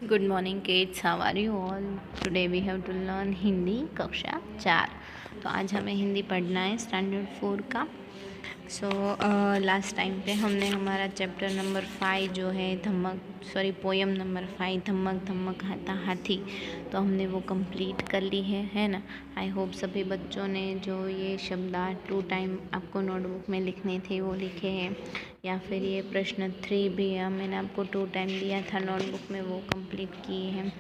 Good morning kids, how are you all? Today we have to learn Hindi कक्षा 4। तो आज हमें हिंदी पढ़ना है स्टैंडर्ड 4 का। लास्ट टाइम पे हमने हमारा चैप्टर नंबर 5 जो है पोयम नंबर 5 धमक धमक हाथा हाथी, तो हमने वो कंप्लीट कर ली है ना। आई होप सभी बच्चों ने जो ये शब्दार्थ 2 टाइम आपको नोटबुक में लिखने थे वो लिखे हैं, या फिर ये प्रश्न 3 भी मैंने आपको 2 टाइम दिया था नोटबुक में, वो कंप्लीट किए हैं।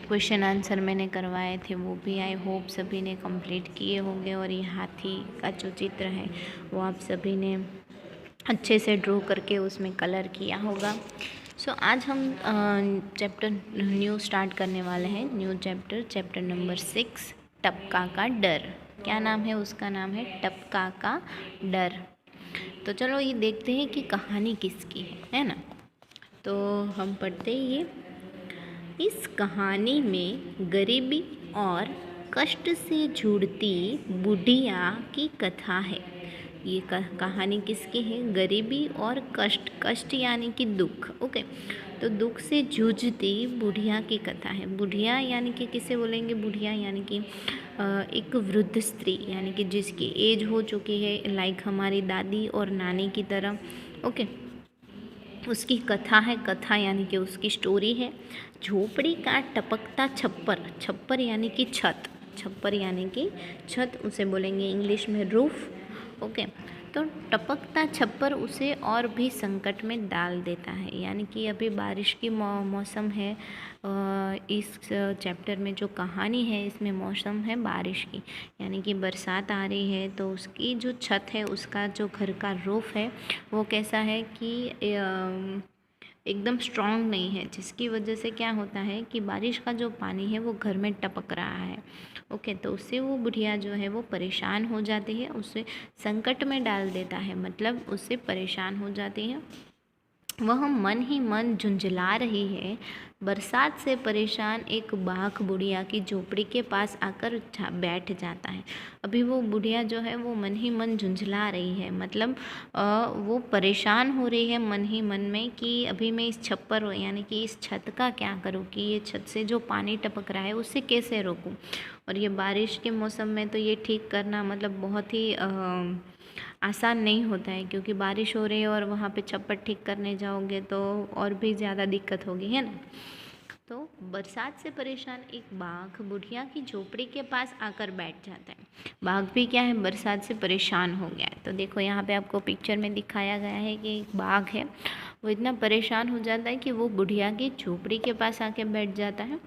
क्वेश्चन आंसर मैंने करवाए थे वो भी आई होप सभी ने कंप्लीट किए होंगे। और ये हाथी का जो चित्र है वो आप सभी ने अच्छे से ड्रॉ करके उसमें कलर किया होगा। आज हम चैप्टर न्यू स्टार्ट करने वाले हैं। न्यू चैप्टर नंबर 6 टपका का डर। क्या नाम है उसका? नाम है टपका का डर। तो चलो ये देखते हैं कि कहानी किसकी है ना। तो हम पढ़ते ही ये, इस कहानी में गरीबी और कष्ट से जूझती बुढ़िया की कथा है। ये कहानी किसकी है? गरीबी और कष्ट यानी कि दुख। ओके, तो दुख से जूझती बुढ़िया की कथा है। बुढ़िया यानी कि किसे बोलेंगे? बुढ़िया यानी कि एक वृद्ध स्त्री, यानी कि जिसकी एज हो चुकी है, लाइक हमारी दादी और नानी की तरह। ओके, उसकी कथा है। कथा यानी कि उसकी स्टोरी है। झोपड़ी का टपकता छप्पर, छप्पर यानी कि छत, छप्पर यानी कि छत, उसे बोलेंगे इंग्लिश में रूफ। ओके, तो टपकता छप्पर उसे और भी संकट में डाल देता है। यानी कि अभी बारिश की मौसम है। इस चैप्टर में जो कहानी है इसमें मौसम है बारिश की, यानी कि बरसात आ रही है। तो उसकी जो छत है, उसका जो घर का रूफ है वो कैसा है कि एकदम स्ट्रॉन्ग नहीं है, जिसकी वजह से क्या होता है कि बारिश का जो पानी है वो घर में टपक रहा है। ओके, तो उससे वो बुढ़िया जो है वो परेशान हो जाती है, उससे संकट में डाल देता है, मतलब उससे परेशान हो जाती है। वह मन ही मन झुंझला रही है। बरसात से परेशान एक बाघ बुढ़िया की झोपड़ी के पास आकर बैठ जाता है। अभी वो बुढ़िया जो है वो मन ही मन झुंझला रही है, मतलब वो परेशान हो रही है मन ही मन में कि अभी मैं इस छप्पर यानी कि इस छत का क्या करूँ, कि ये छत से जो पानी टपक रहा है उससे कैसे रोकूँ। और ये बारिश के मौसम में तो ये ठीक करना मतलब बहुत ही आसान नहीं होता है, क्योंकि बारिश हो रही है और वहाँ पे छप्पर ठीक करने जाओगे तो और भी ज़्यादा दिक्कत होगी, है ना। तो बरसात से परेशान एक बाघ बुढ़िया की झोपड़ी के पास आकर बैठ जाता है। बाघ भी क्या है, बरसात से परेशान हो गया है। तो देखो यहाँ पे आपको पिक्चर में दिखाया गया है कि एक बाघ है, वो इतना परेशान हो जाता है कि वो बुढ़िया की झोपड़ी के पास आके बैठ जाता है।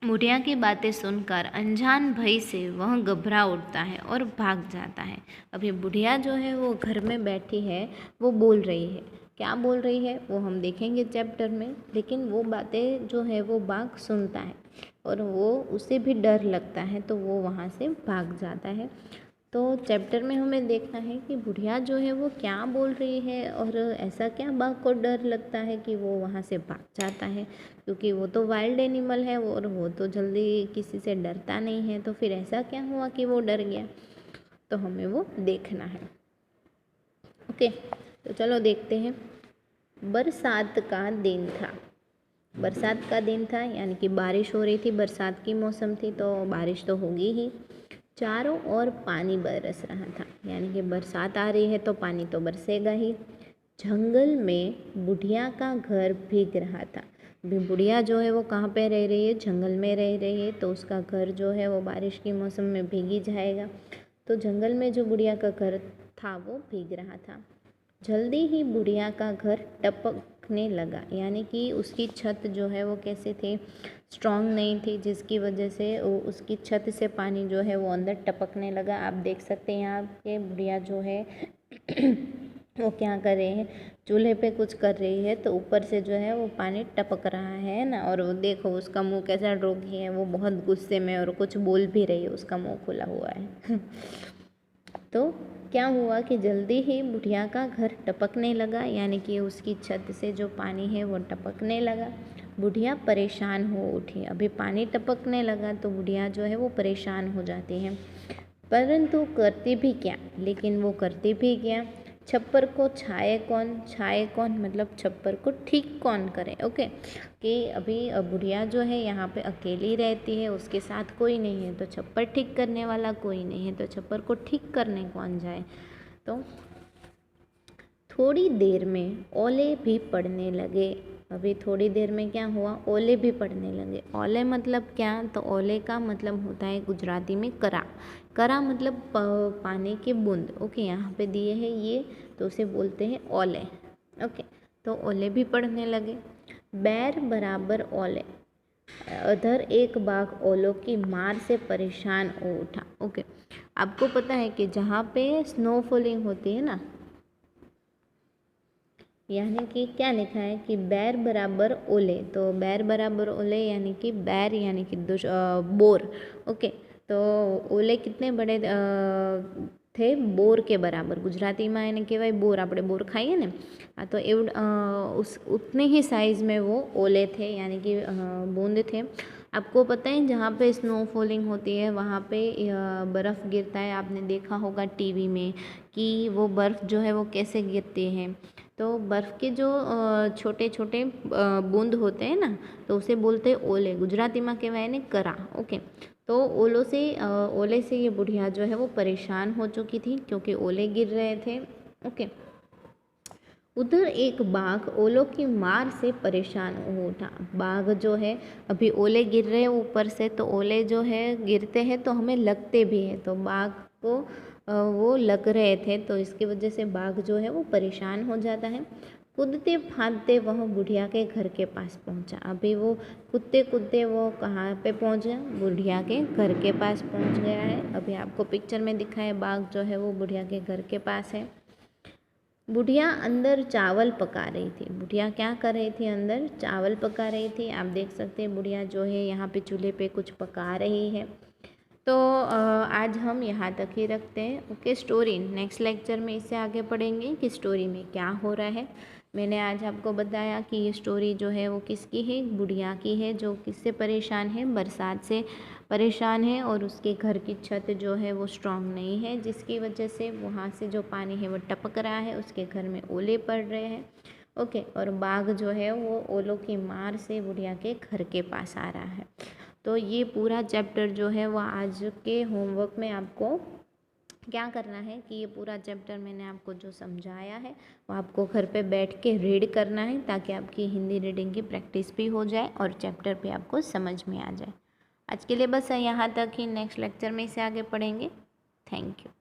बुढ़िया की बातें सुनकर अनजान भय से वह घबरा उठता है और भाग जाता है। अभी बुढ़िया जो है वो घर में बैठी है, वो बोल रही है। क्या बोल रही है वो हम देखेंगे चैप्टर में, लेकिन वो बातें जो है वो बाघ सुनता है और वो उसे भी डर लगता है, तो वो वहाँ से भाग जाता है। तो चैप्टर में हमें देखना है कि बुढ़िया जो है वो क्या बोल रही है और ऐसा क्या बाघ को डर लगता है कि वो वहाँ से भाग जाता है, क्योंकि वो तो वाइल्ड एनिमल है और वो तो जल्दी किसी से डरता नहीं है। तो फिर ऐसा क्या हुआ कि वो डर गया, तो हमें वो देखना है। ओके, तो चलो देखते हैं। बरसात का दिन था। बरसात का दिन था यानी कि बारिश हो रही थी, बरसात की मौसम थी तो बारिश तो होगी ही। चारों ओर पानी बरस रहा था, यानी कि बरसात आ रही है तो पानी तो बरसेगा ही। जंगल में बुढ़िया का घर भीग रहा था। अभी बुढ़िया जो है वो कहाँ पे रह रही है? जंगल में रह रही है, तो उसका घर जो है वो बारिश के मौसम में भीग ही जाएगा। तो जंगल में जो बुढ़िया का घर था वो भीग रहा था। जल्दी ही बुढ़िया का घर टपकने लगा, यानी कि उसकी छत जो है वो कैसे थी? स्ट्रॉन्ग नहीं थी, जिसकी वजह से उसकी छत से पानी जो है वो अंदर टपकने लगा। आप देख सकते हैं यहाँ पे बुढ़िया जो है वो क्या कर रहे हैं? चूल्हे पे कुछ कर रही है, तो ऊपर से जो है वो पानी टपक रहा है ना। और वो देखो उसका मुंह कैसा रोगी है, वो बहुत गुस्से में और कुछ बोल भी रही है, उसका मुंह खुला हुआ है तो क्या हुआ कि जल्दी ही बुढ़िया का घर टपकने लगा, यानी कि उसकी छत से जो पानी है वो टपकने लगा। बुढ़िया परेशान हो उठी। अभी पानी टपकने लगा तो बुढ़िया जो है वो परेशान हो जाती है, परंतु करती भी क्या? लेकिन वो करती भी क्या? छप्पर को छाए कौन मतलब छप्पर को ठीक कौन करे। ओके, कि अभी बुढ़िया जो है यहाँ पे अकेली रहती है, उसके साथ कोई नहीं है, तो छप्पर ठीक करने वाला कोई नहीं है, तो छप्पर को ठीक करने कौन जाए। तो थोड़ी देर में ओले भी पड़ने लगे। अभी थोड़ी देर में क्या हुआ, ओले भी पड़ने लगे। ओले मतलब क्या, तो ओले का मतलब होता है गुजराती में करा। करा मतलब पानी की बूंद। ओके, यहाँ पे दिए हैं ये, तो उसे बोलते हैं ओले। ओके, तो ओले भी पड़ने लगे। बैर बराबर ओले, अधर एक बाघ ओलों की मार से परेशान हो उठा। ओके, आपको पता है कि जहाँ पे स्नोफॉलिंग होती है ना, यानी कि क्या लिखा है कि बैर बराबर ओले, तो बैर बराबर ओले यानी कि बैर यानी कि बोर। ओके, तो ओले कितने बड़े थे, बोर के बराबर। गुजरातीમાં એને કહેવાય બોર, આપણે બોર ખાઈએ ને, तो उस उतने ही साइज़ में वो ओले थे, यानी कि बूंद थे। आपको पता है जहाँ पे स्नोफॉलिंग होती है वहाँ पे बर्फ़ गिरता है। आपने देखा होगा टीवी में कि वो बर्फ़ जो है वो कैसे गिरती है। तो बर्फ़ के जो छोटे छोटे बूंद होते हैं ना, तो उसे बोलते हैं ओले। गुजराती में कहवाय ने करा। ओके, तो ओले से ये बुढ़िया जो है वो परेशान हो चुकी थी क्योंकि ओले गिर रहे थे। ओके, उधर एक बाघ ओलों की मार से परेशान हो उठा। बाघ जो है, अभी ओले गिर रहे हैं ऊपर से, तो ओले जो है गिरते हैं तो हमें लगते भी हैं, तो बाघ को वो लग रहे थे, तो इसकी वजह से बाघ जो है वो परेशान हो जाता है। कूदते फांदते वह बुढ़िया के घर के पास पहुंचा। अभी वो कूदते कूदते वो कहाँ पे पहुंच गया, बुढ़िया के घर के पास पहुंच गया है। अभी आपको पिक्चर में दिखा है बाघ जो है वो बुढ़िया के घर के पास है। बुढ़िया अंदर चावल पका रही थी। बुढ़िया क्या कर रही थी, अंदर चावल पका रही थी। आप देख सकते हैं बुढ़िया जो है यहाँ पे चूल्हे पे कुछ पका रही है। तो आज हम यहाँ तक ही रखते हैं। ओके, स्टोरी नेक्स्ट लेक्चर में इससे आगे पढ़ेंगे कि स्टोरी में क्या हो रहा है। मैंने आज आपको बताया कि ये स्टोरी जो है वो किसकी है, बुढ़िया की है, जो किससे परेशान है, बरसात से परेशान है, और उसके घर की छत जो है वो स्ट्रांग नहीं है, जिसकी वजह से वहाँ से जो पानी है वो टपक रहा है, उसके घर में ओले पड़ रहे हैं। ओके, और बाघ जो है वो ओलों की मार से बुढ़िया के घर के पास आ रहा है। तो ये पूरा चैप्टर जो है वो आज के होमवर्क में आपको क्या करना है कि ये पूरा चैप्टर मैंने आपको जो समझाया है वो आपको घर पे बैठ के रीड करना है, ताकि आपकी हिंदी रीडिंग की प्रैक्टिस भी हो जाए और चैप्टर पे आपको समझ में आ जाए। आज के लिए बस यहाँ तक ही, नेक्स्ट लेक्चर में इसे आगे पढ़ेंगे। Thank you.